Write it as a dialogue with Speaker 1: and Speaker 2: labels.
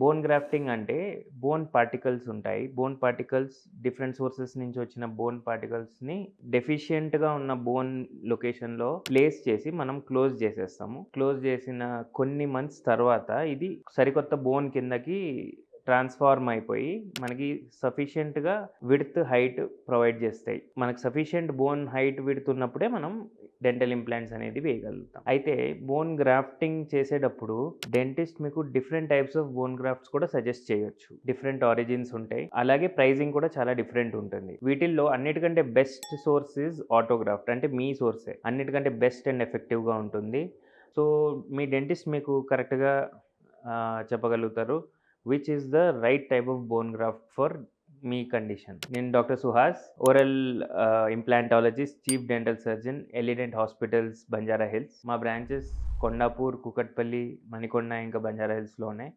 Speaker 1: Bone grafting అంటే bone particles ఉంటాయి. Bone particles different sources నుంచి వచ్చిన బోన్ పార్టికల్స్‌ని డెఫిషియెంట్‌గా ఉన్న బోన్ లొకేషన్‌లో ప్లేస్ చేసి మనం క్లోజ్ చేసేస్తాము. క్లోజ్ చేసిన కొన్ని మంత్స్ తర్వాత ఇది సరికొత్త బోన్ కిందకి ట్రాన్స్‌ఫార్మ్ అయిపోయి మనకి సఫిషియెంట్‌గా విడ్త్, హైట్ ప్రొవైడ్ చేస్తాయి. మనకు సఫిషియెంట్ బోన్ హైట్, విడ్త్ ఉన్నప్పుడే మనం డెంటల్ ఇంప్లాంట్స్ అనేది వేయగలుగుతాం. అయితే బోన్ గ్రాఫ్టింగ్ చేసేటప్పుడు డెంటిస్ట్ మీకు different types of bone grafts కూడా సజెస్ట్ చేయొచ్చు. డిఫరెంట్ ఆరిజిన్స్ ఉంటాయి. అలాగే ప్రైజింగ్ కూడా చాలా డిఫరెంట్ ఉంటుంది. వీటిల్లో అన్నిటికంటే బెస్ట్ సోర్స్ ఈజ్ ఆటోగ్రాఫ్ట్. అంటే మీ సోర్సే. అన్నిటికంటే బెస్ట్ అండ్ ఎఫెక్టివ్‌గా ఉంటుంది. సో, మీ డెంటిస్ట్ మీకు కరెక్ట్‌గా చెప్పగలుగుతారు. Which is the right type of bone graft for మీ కండిషన్. నేను doctor Suhas, oral implantologist, chief dental surgeon, Elident hospitals, Banjara Hills. మా బ్రాంచెస్ కొండాపూర్, కూకట్పల్లి, మణికొండ ఇంకా బంజారా హిల్స్‌లో ఉన్నాయి.